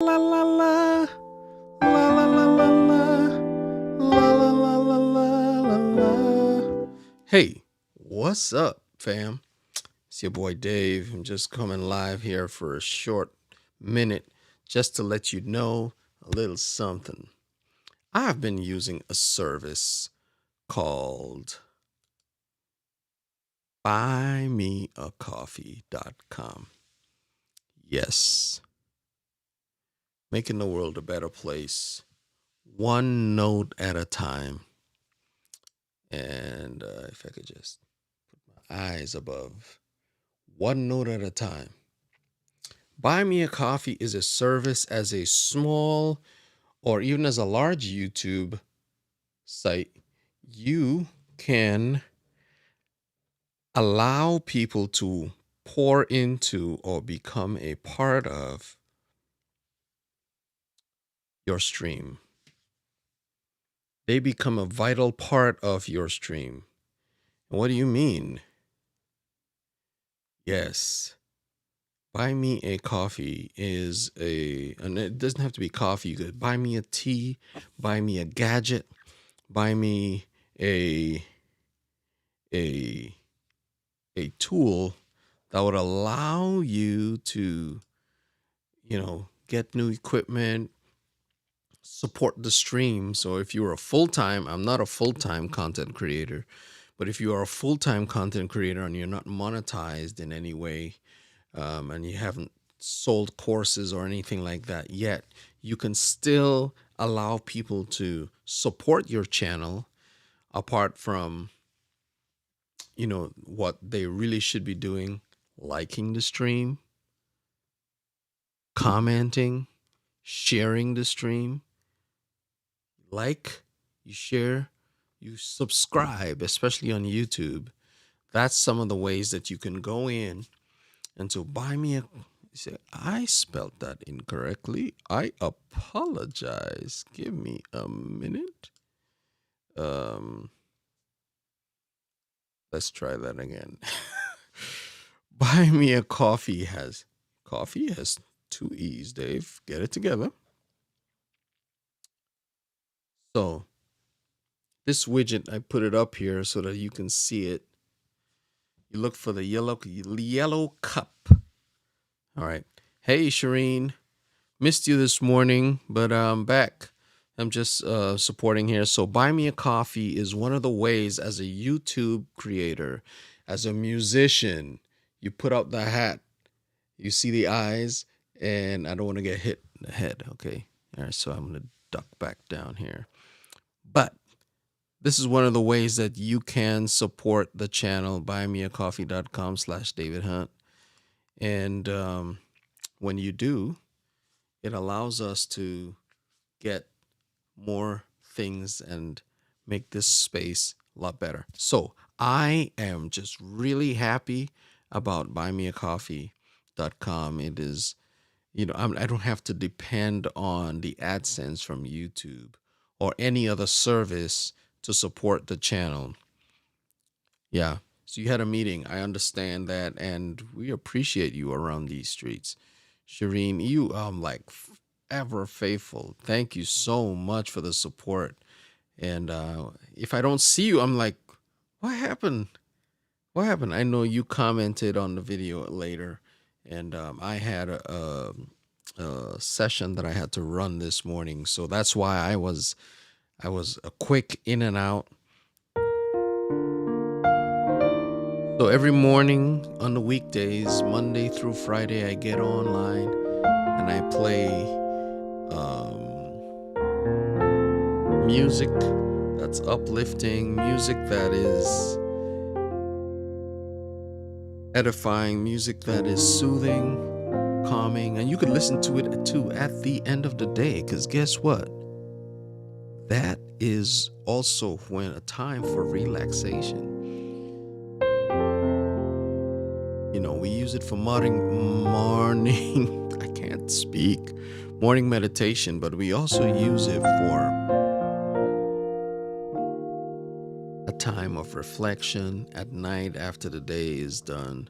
La la la la la la la la la la la la la la. Hey, what's up, fam? It's your boy Dave. I'm just coming live here for a short minute just to let you know a little something. I've been using a service called buymeacoffee.com. Yes, making the world a better place, one note at a time. And if I could just put my eyes above, one note at a time. Buy Me a Coffee is a service as a small or even as a large YouTube site. You can allow people to pour into or become a part of your stream. They become a vital part of your stream. What do you mean? Yes. Buy me a coffee is and it doesn't have to be coffee. You could buy me a tea, buy me a gadget, buy me a a a tool that would allow you to, get new equipment, support the stream. So if you're a full-time, I'm not a full-time content creator, but if you are a full-time content creator and you're not monetized in any way, and you haven't sold courses or anything like that yet, you can still allow people to support your channel apart from, what they really should be doing: liking the stream, commenting, sharing the stream. Like, you share, you subscribe, especially on YouTube. That's some of the ways that you can go in and to buy me a. Say, I spelled that incorrectly. I apologize. Give me a minute. Um, let's try that again. Buy me a coffee has two E's, Dave. Get it together. So this widget, I put it up here so that you can see it. You look for the yellow cup. All right. Hey, Shireen. Missed you this morning, but I'm back. I'm just supporting here. So buy me a coffee is one of the ways, as a YouTube creator, as a musician, you put out the hat, you see the eyes, and I don't want to get hit in the head. Okay. All right. So I'm going to duck back down here. But this is one of the ways that you can support the channel, buymeacoffee.com/David Hunt. And when you do, it allows us to get more things and make this space a lot better. So I am just really happy about buymeacoffee.com. It is, I don't have to depend on the AdSense from YouTube or any other service to support the channel. Yeah. So you had a meeting. I understand that, and we appreciate you around these streets. Shireen, you like ever faithful. Thank you so much for the support. And if I don't see you, I'm like, what happened? What happened? I know you commented on the video later, and I had a session that I had to run this morning, so that's why I was a quick in and out. So every morning on the weekdays, Monday through Friday, I get online and I play music that's uplifting, music that is edifying, music that is soothing, calming, and you can listen to it too at the end of the day, because guess what? That is also when a time for relaxation. We use it for morning I can't speak, morning meditation, but we also use it for a time of reflection at night after the day is done.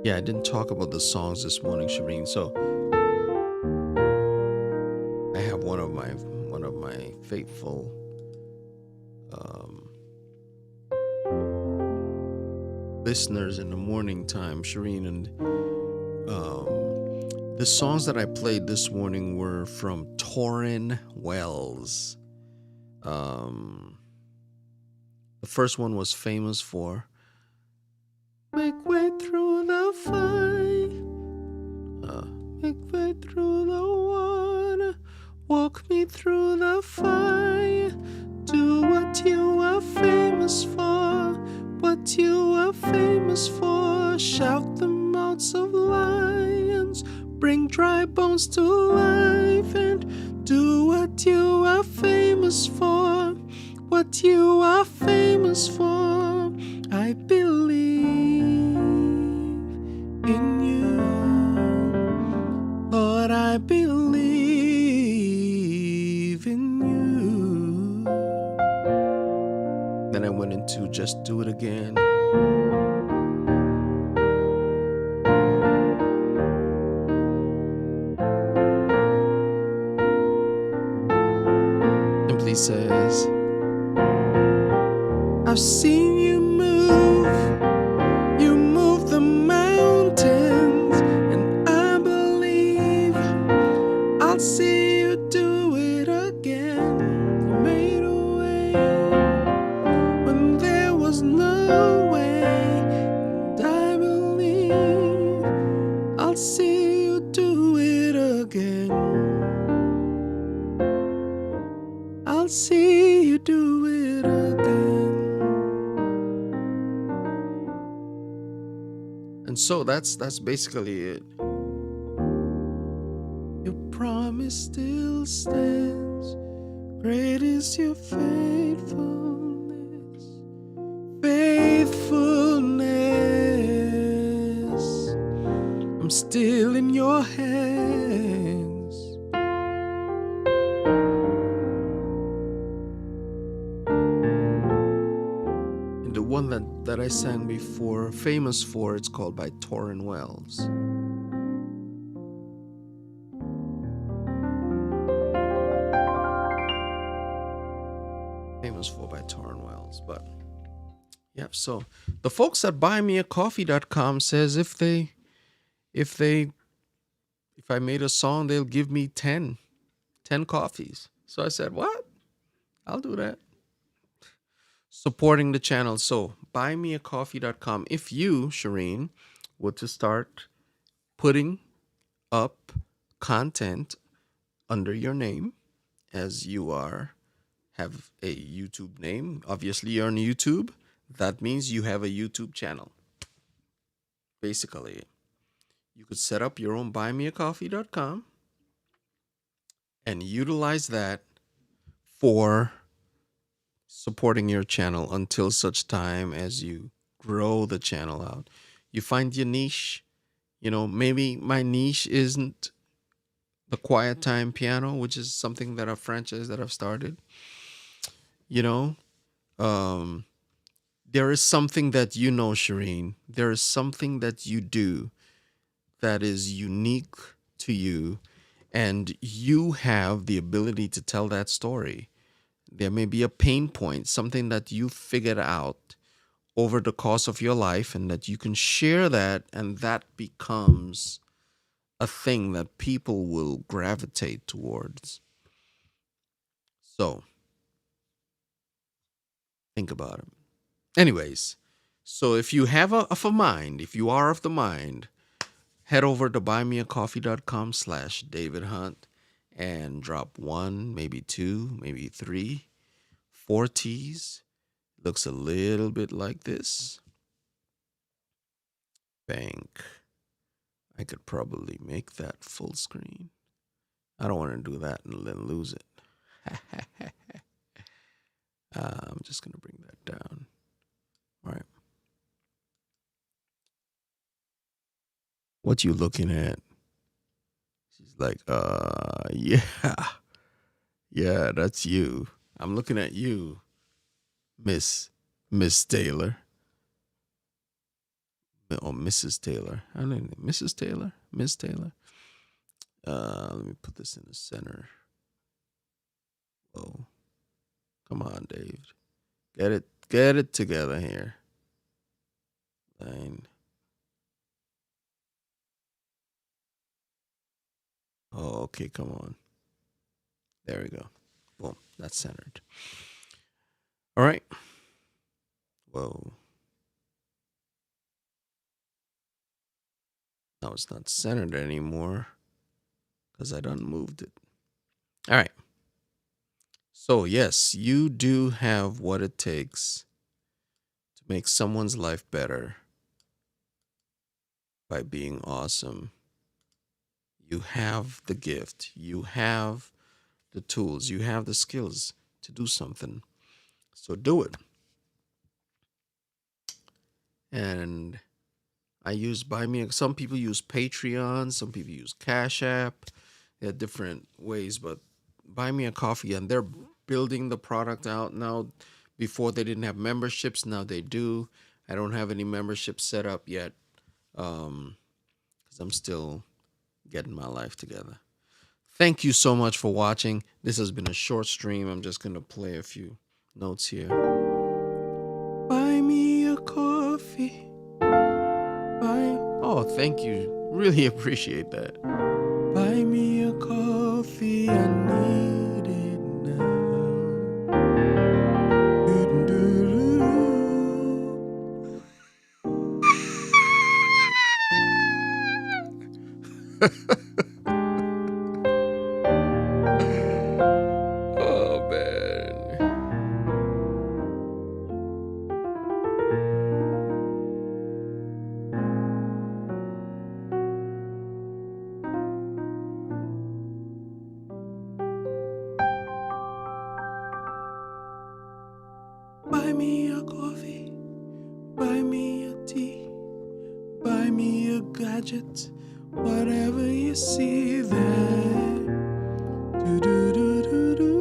Yeah, I didn't talk about the songs this morning, Shireen. So I have one of my faithful um, listeners in the morning time, Shireen, and the songs that I played this morning were from Torrin Wells. Um, the first one was famous for "Make way through the fire, make way through the water, walk me through the fire, do what you are famous for, what you are famous for, shout the mouths of lions, bring dry bones to life, and do what you are famous for, what you are famous for. I believe in you, Lord, I believe in you. Then I went into Just Do It Again. Simply says, I've seen you move the mountains, and I believe I'll see you do it again. You made a way when there was no way, and I believe I'll see you do it again. I'll see you do it again. And so that's basically it. Your promise still stands. Great is your faithfulness. Faithfulness. I'm still in your hands. And the one that I sang before, famous for, it's called by Torrin Wells. Famous for by Torrin Wells. But yep, so the folks at buymeacoffee.com says if I made a song, they'll give me 10 coffees. So I said, what? I'll do that. Supporting the channel. So buymeacoffee.com. If you, Shireen, were to start putting up content under your name, as you have a YouTube name, obviously you're on YouTube, that means you have a YouTube channel. Basically, you could set up your own buymeacoffee.com and utilize that for supporting your channel until such time as you grow the channel out. You find your niche. Maybe my niche isn't the quiet time piano, which is something that a franchise that I've started. Um, there is something that Shireen. There is something that you do that is unique to you, and you have the ability to tell that story. There may be a pain point, something that you figured out over the course of your life, and that you can share that, and that becomes a thing that people will gravitate towards. So, think about it. Anyways, so if you have if you are of the mind, head over to buymeacoffee.com/David Hunt and drop 1, maybe 2, maybe 3, 4 teas. Looks a little bit like this. Bank. I could probably make that full screen. I don't want to do that and then lose it. I'm just going to bring that down. All right. What you looking at? She's like, yeah. Yeah, that's you. I'm looking at you, Miss Taylor. or Mrs. Taylor. I don't know, Mrs. Taylor, Miss Taylor. Let me put this in the center. Oh, come on, Dave. Get it together here. Line. Oh, okay, come on. There we go. Boom, that's centered. All right. Whoa. Now it's not centered anymore because I done moved it. All right. So, yes, you do have what it takes to make someone's life better by being awesome. You have the gift, you have the tools, you have the skills to do something. So, do it. And I use Buy Me. Some people use Patreon, some people use Cash App. There are different ways, but Buy Me a Coffee, and they're building the product out now. Before they didn't have memberships, now they do. I don't have any memberships set up yet, because I'm still getting my life together. Thank you so much for watching. This has been a short stream. I'm just gonna play a few notes here. Buy me a coffee. Oh, thank you. Really appreciate that. Buy me a coffee. I need it now. Oh, man. Buy me a coffee, buy me a tea, buy me a gadget, whatever you see there. Do do do do do.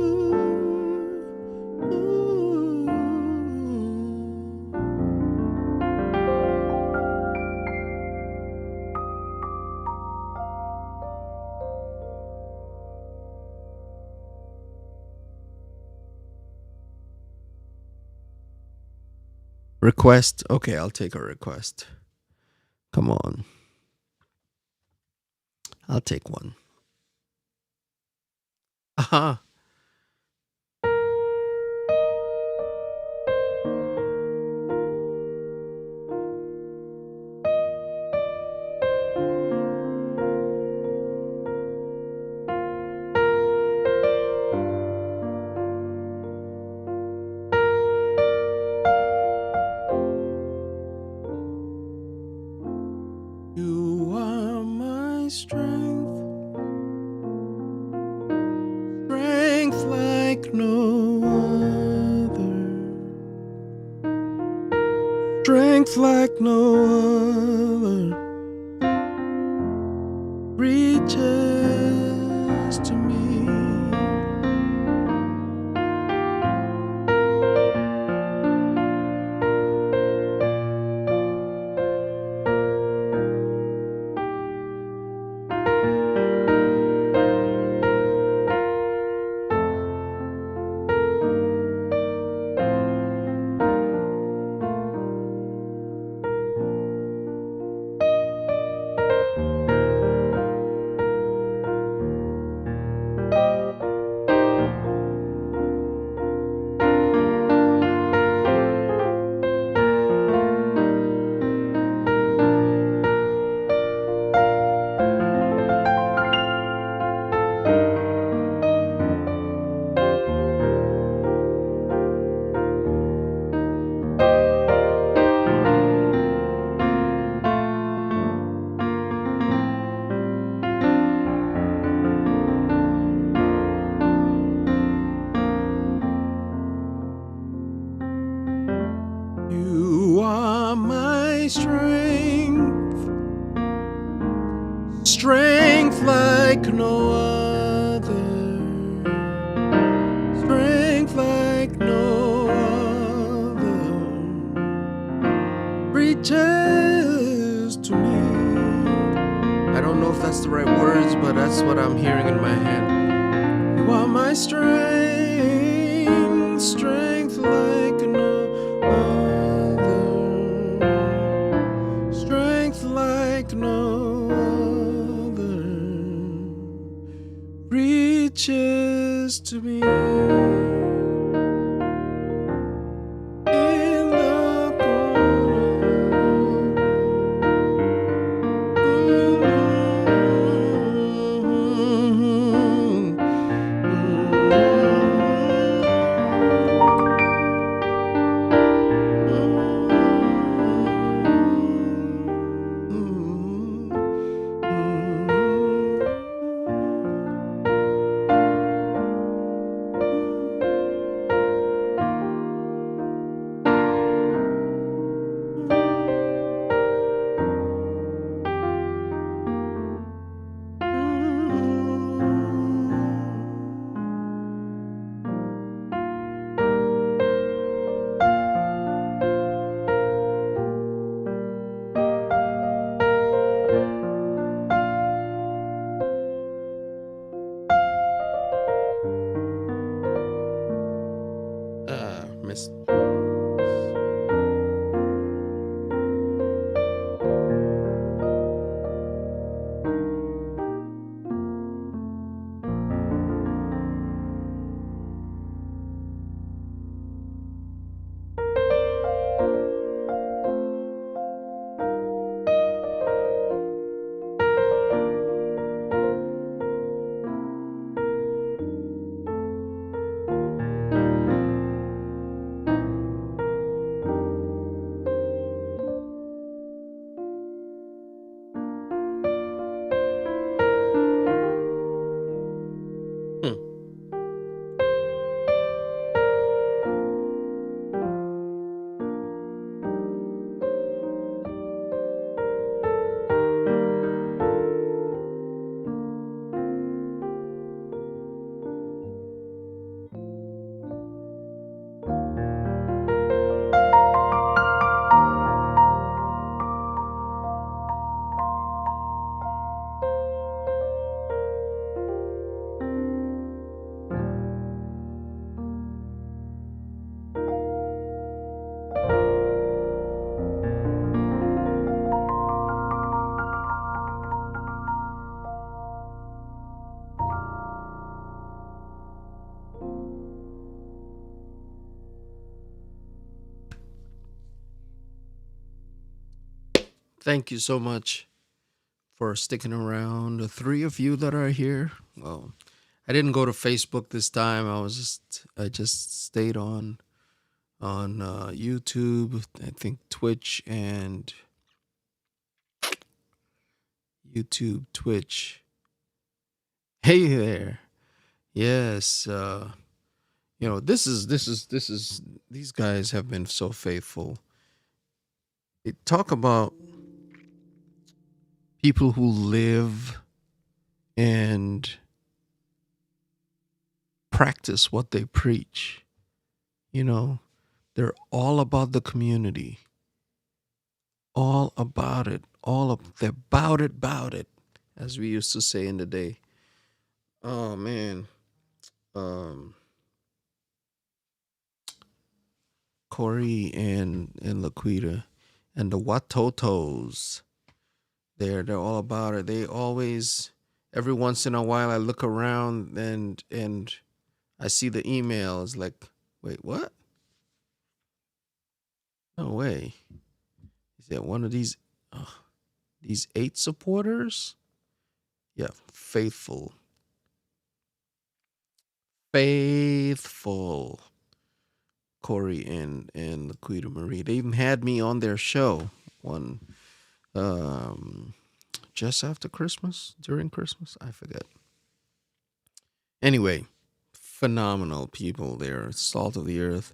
Request. Okay, I'll take a request. Come on. I'll take one. Aha. You are my strength, strength like no other, strength like no other, reaches to me. You are my strength, strength like no other, strength like no other, reaches I don't know if that's the right words, but that's what I'm hearing in my head. You are my strength, strength like no other, strength like no other, reaches to me. Miss. Thank you so much for sticking around. The three of you that are here. Well, I didn't go to Facebook this time. I just stayed on YouTube. I think Twitch and YouTube, Twitch. Hey there. Yes. This is these guys have been so faithful. Talk about people who live and practice what they preach. They're all about the community, all about it, they're about it, as we used to say in the day. Oh man, Corey and Laquita and the Watotos. They're all about it. They always, every once in a while, I look around and I see the emails like, wait, what? No way. Is that one of these 8 supporters? Yeah, faithful. Corey and Laquita Marie. They even had me on their show one just after Christmas, during Christmas, I forget. Anyway, phenomenal people there, salt of the earth.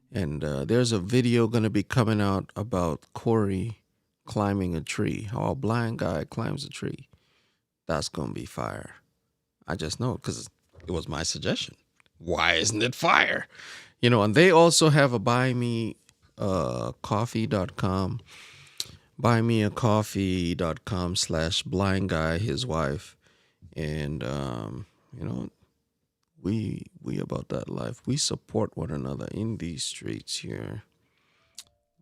And there's a video going to be coming out about Corey climbing a tree, how a blind guy climbs a tree. That's going to be fire. I just know because it was my suggestion. Why isn't it fire? And they also have a buymecoffee.com buymeacoffee.com/blind guy his wife. And you know, we about that life. We support one another in these streets here.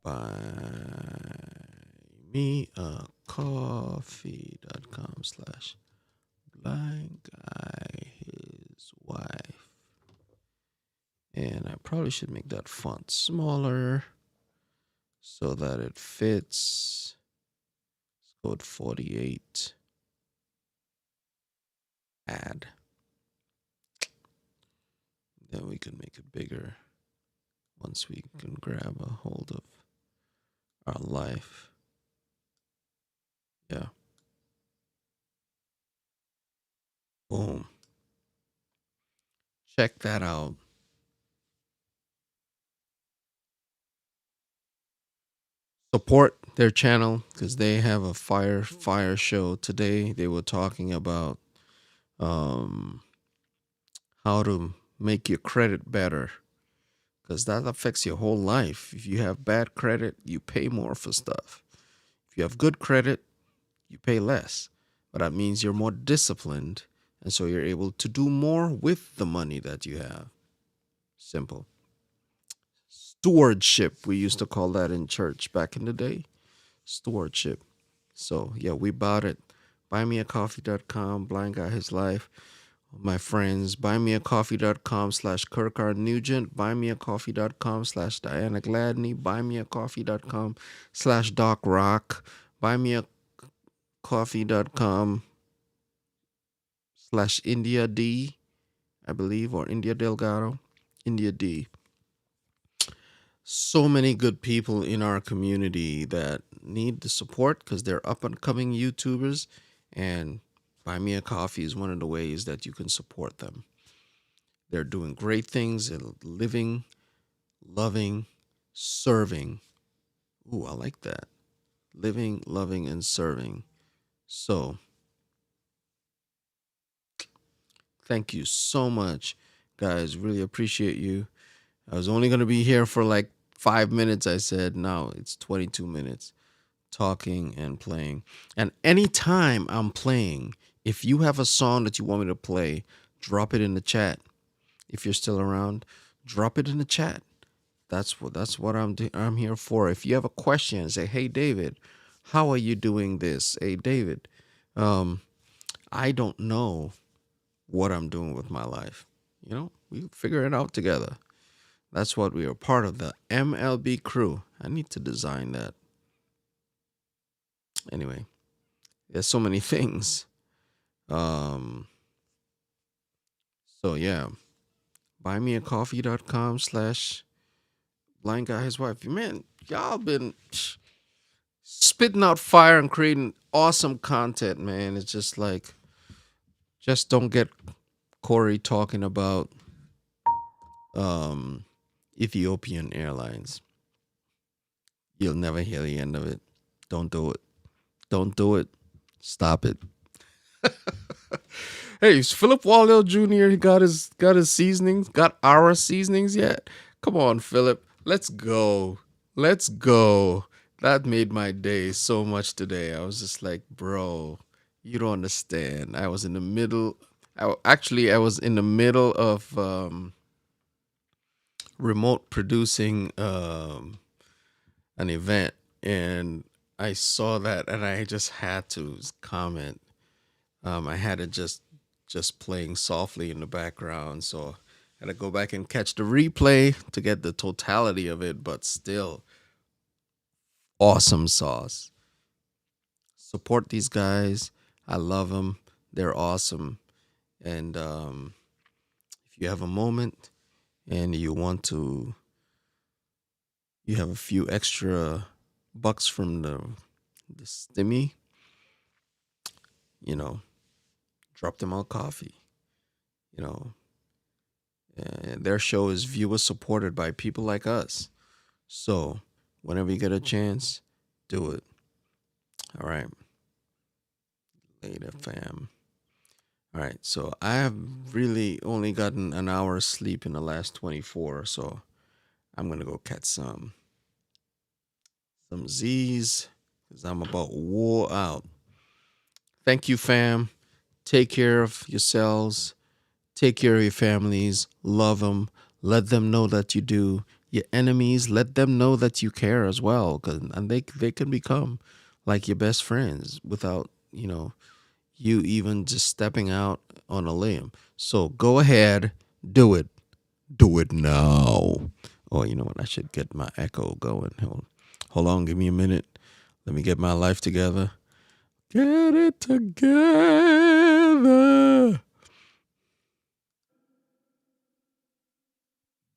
buymeacoffee.com/blind guy his wife. And I probably should make that font smaller so that it fits. Let's go with 48. Add. Then we can make it bigger once we can grab a hold of our life. Yeah. Boom. Check that out. Support their channel because they have a fire show today. They were talking about um how to make your credit better because that affects your whole life. If you have bad credit, you pay more for stuff. If you have good credit, you pay less. But that means you're more disciplined, and so you're able to do more with the money that you have. Simple. Stewardship, we used to call that in church back in the day. Stewardship. So, yeah, we bought it. Buymeacoffee.com, blind guy his life. My friends, buymeacoffee.com/Kirkard Nugent, buymeacoffee.com/Diana Gladney, buymeacoffee.com/Doc Rock, buymeacoffee.com/India D, I believe, or India Delgado, India D. So many good people in our community that need the support because they're up and coming YouTubers, and Buy Me a Coffee is one of the ways that you can support them. They're doing great things and living, loving, serving. Ooh, I like that. Living, loving, and serving. So, thank you so much, guys. Really appreciate you. I was only going to be here for like 5 minutes. I said, no, it's 22 minutes talking and playing. And anytime I'm playing, if you have a song that you want me to play, drop it in the chat. If you're still around, drop it in the chat. That's what I'm here for. If you have a question, say, "Hey David, how are you doing this?" Hey David, I don't know what I'm doing with my life. We figure it out together. That's what we are, part of the MLB crew. I need to design that. Anyway, there's so many things. So yeah, buymeacoffee.com/blind guy his wife. Man, y'all been spitting out fire and creating awesome content, man. It's just like, just don't get Corey talking about um Ethiopian Airlines. You'll never hear the end of it. Don't do it. Don't do it. Stop it. Hey, is Philip Waldell Jr. got his seasonings? Got our seasonings yet? Come on, Philip. Let's go. Let's go. That made my day so much today. I was just like, bro, you don't understand. I was in the middle. I was in the middle of remote producing an event, and I saw that, and I just had to comment. I had it just playing softly in the background, so I had to go back and catch the replay to get the totality of it. But still, awesome sauce. Support these guys. I love them. They're awesome. And if you have a moment and you have a few extra bucks from the stimmy, drop them on coffee. Their show is viewer supported by people like us. So whenever you get a chance, do it. All right. Later, fam. All right. So I have really only gotten an hour's sleep in the last 24. So I'm going to go catch some Z's. because I'm about wore out. Thank you, fam. Take care of yourselves. Take care of your families. Love them. Let them know that you do. Your enemies, let them know that you care as well, and they can become like your best friends without you even just stepping out on a limb. So go ahead, do it. Do it now. Oh, you know what? I should get my echo going. Hold on, give me a minute. Let me get my life together. Get it together.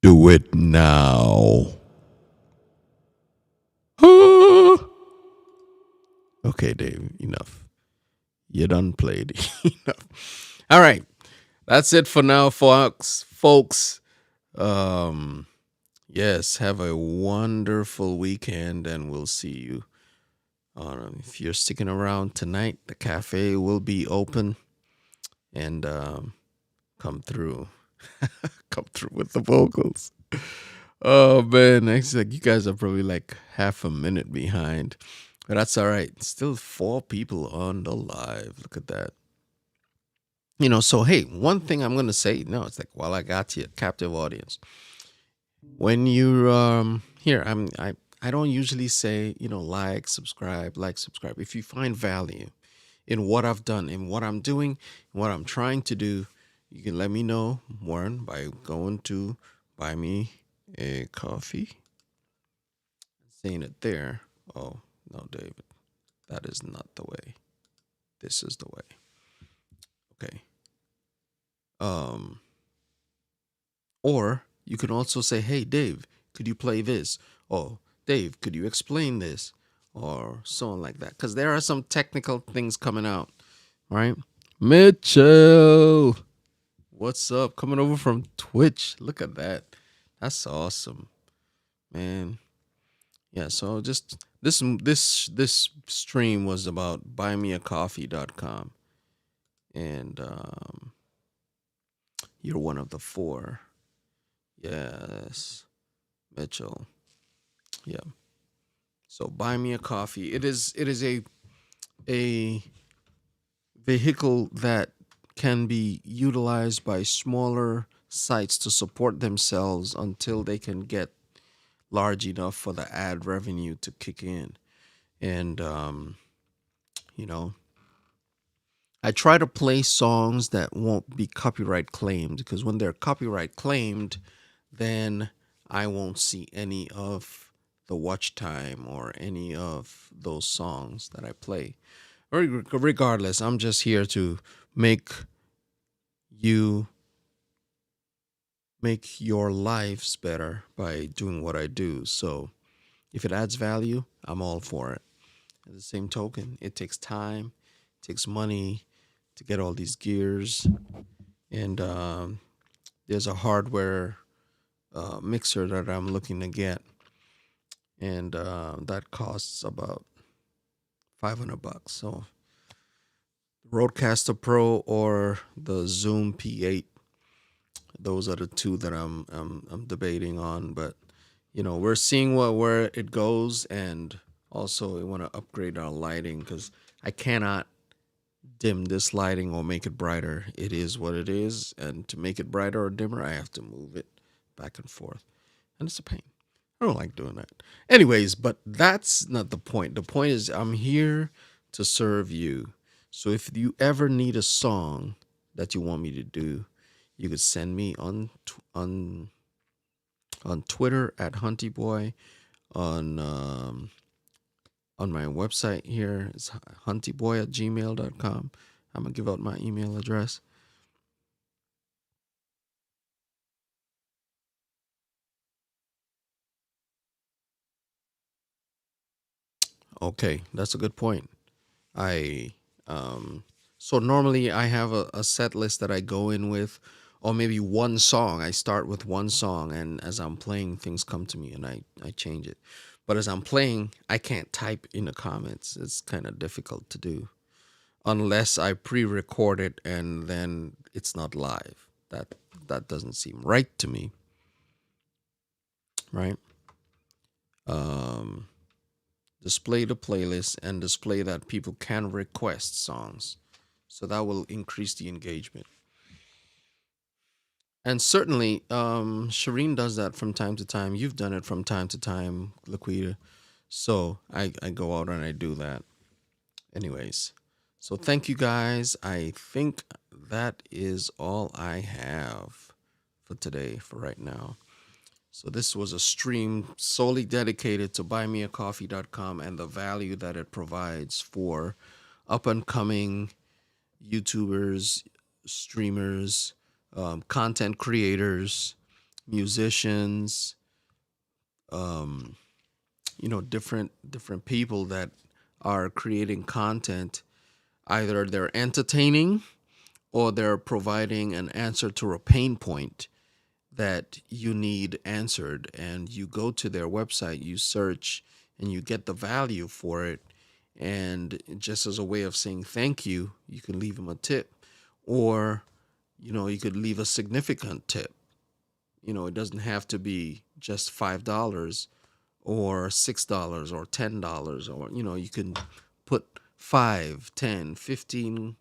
Do it now. Ah. Okay, Dave, enough. You done played enough. All right. That's it for now, folks. Um, yes, have a wonderful weekend, and we'll see you. If you're sticking around tonight, the cafe will be open, and come through. Come through with the vocals. Oh man, actually, like, you guys are probably like half a minute behind, but that's all right. Still 4 people on the live. Look at that. So hey, one thing I'm gonna say. No, it's like while I got you, captive audience. When you here, I don't usually say like subscribe. If you find value in what I've done, in what I'm doing, what I'm trying to do, you can let me know more by going to buy me a coffee. Saying it there. Oh no, David, that is not the way. This is the way. Okay. Um, or you can also say, "Hey, Dave, could you play this?" Or Dave, could you explain this? Or so on like that. Because there are some technical things coming out, right? Mitchell, what's up? Coming over from Twitch. Look at that. That's awesome, man. Yeah, so just this stream was about buymeacoffee.com, and you're one of the 4. Yes, Mitchell. Yeah. So buy me a coffee. It is a vehicle that can be utilized by smaller sites to support themselves until they can get large enough for the ad revenue to kick in. And you know, I try to play songs that won't be copyright claimed, because when they're copyright claimed, then I won't see any of the watch time or any of those songs that I play. Regardless, I'm just here to make you make your lives better by doing what I do. So if it adds value, I'm all for it. At the same token, it takes time, it takes money to get all these gears, and there's a hardware mixer that I'm looking to get, and that costs about $500. So Roadcaster Pro or the Zoom P8, those are the two that I'm debating on. But we're seeing where it goes, and also we want to upgrade our lighting, because I cannot dim this lighting or make it brighter. It is what it is, and to make it brighter or dimmer, I have to move it back and forth, and it's a pain. I don't like doing that. Anyways, but that's not the point. The point is I'm here to serve you. So if you ever need a song that you want me to do, you could send me on Twitter at HuntyBoy, on my website here. It's huntyboy@gmail.com. I'm gonna give out my email address. Okay, that's a good point. I so normally I have a set list that I go in with, or maybe one song. I start with one song, and as I'm playing, things come to me, and I change it. But as I'm playing, I can't type in the comments. It's kind of difficult to do unless I pre-record it and then it's not live. That doesn't seem right to me, right? Um, display the playlist, and display that people can request songs. So that will increase the engagement. And certainly, Shireen does that from time to time. You've done it from time to time, Laquita. So I go out and I do that. Anyways, so thank you guys. I think that is all I have for today, for right now. So this was a stream solely dedicated to buymeacoffee.com and the value that it provides for up and coming YouTubers, streamers, content creators, musicians, um, different people that are creating content. Either they're entertaining or they're providing an answer to a pain point that you need answered, and you go to their website, you search, and you get the value for it. And just as a way of saying thank you, you can leave them a tip, or you could leave a significant tip. It doesn't have to be just $5 or $6 or $10, or you can put 5, 10, 15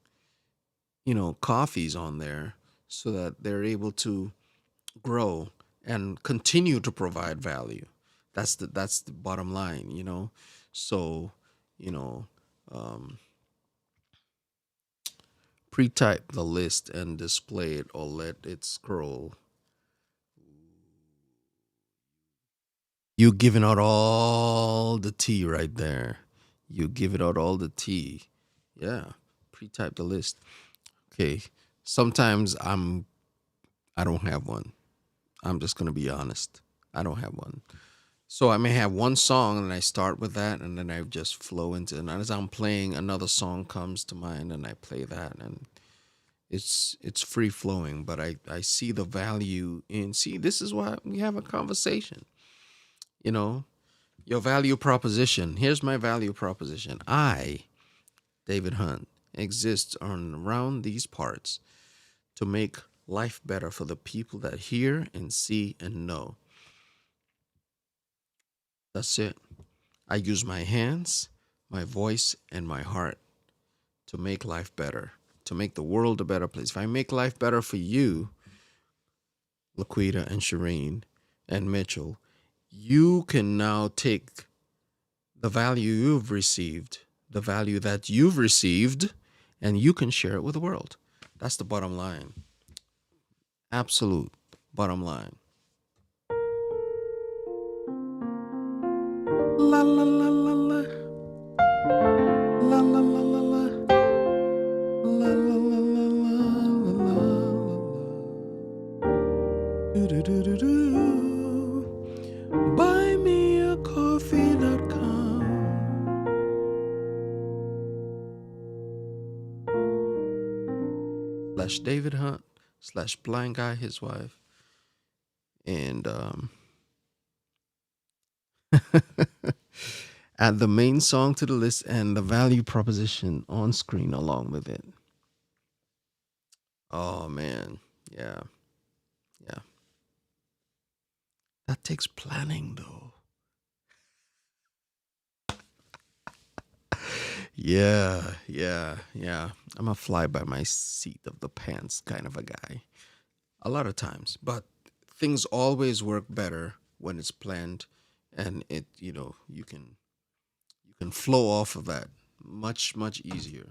coffees on there so that they're able to grow and continue to provide value. That's the bottom line. So, you know, um, pre-type the list and display it, or let it scroll. You giving out all the tea right there. You give it out all the tea. Yeah. Pre-type the list. Okay. Sometimes I don't have one. I'm just gonna be honest. I don't have one. So I may have one song and I start with that, and then I just flow into it. And as I'm playing, another song comes to mind and I play that, and it's free flowing. But I see the value in, see, this is why we have a conversation. You know, your value proposition. Here's my value proposition. I, David Hunt, exist on around these parts to make life better for the people that hear and see and know. That's it. I use my hands, my voice, and my heart to make life better, to make the world a better place. If I make life better for you, Laquita and Shireen and Mitchell, you can now take the value you've received, the value that you've received, and you can share it with the world. That's the bottom line. Absolute bottom line. La la la la la. La la la la la. La la la la la la la. Do do do do do. Buymeacoffee.com /David Hunt /blind guy his wife, and add the main song to the list and the value proposition on screen along with it. Oh man, yeah. That takes planning though. Yeah. I'm a fly by my seat of the pants kind of a guy. A lot of times, but things always work better when it's planned, and you can flow off of that much easier.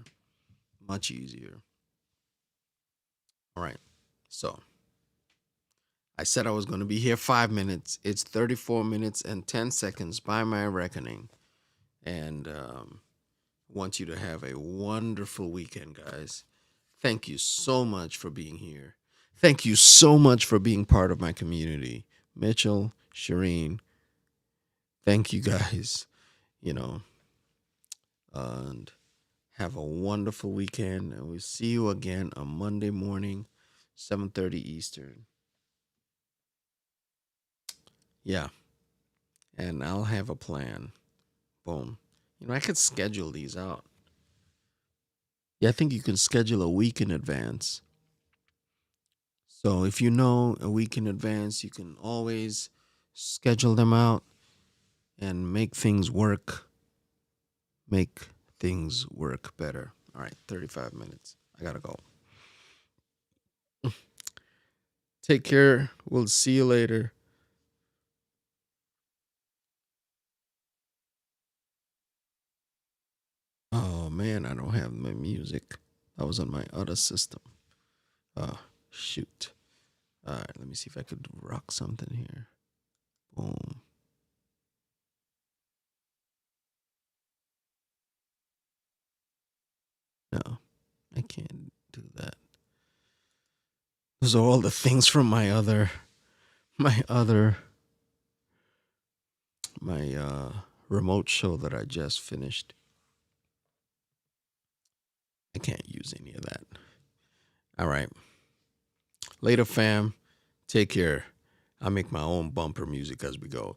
Much easier. All right. So, I said I was going to be here 5 minutes. It's 34 minutes and 10 seconds by my reckoning. And want you to have a wonderful weekend, guys. Thank you so much for being here. Thank you so much for being part of my community. Mitchell, Shireen, thank you guys. You know, and have a wonderful weekend. And we'll see you again on Monday morning, 7:30 Eastern. Yeah. And I'll have a plan. Boom. I could schedule these out. Yeah, I think you can schedule a week in advance. So if you know a week in advance, you can always schedule them out and make things work make things work better. All right, 35 minutes. I gotta go. Take care. We'll see you later. Oh man, I don't have my music. That was on my other system. Oh, shoot. All right, let me see if I could rock something here. Boom. No, I can't do that. Those are all the things from my other, my remote show that I just finished. I can't use any of that. All right. Later, fam. Take care. I make my own bumper music as we go.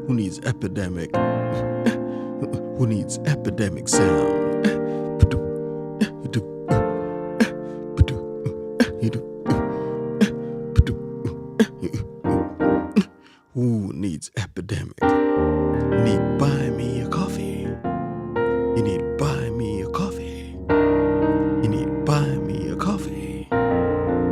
Who needs epidemic? Who needs epidemic sound? Who needs epidemic?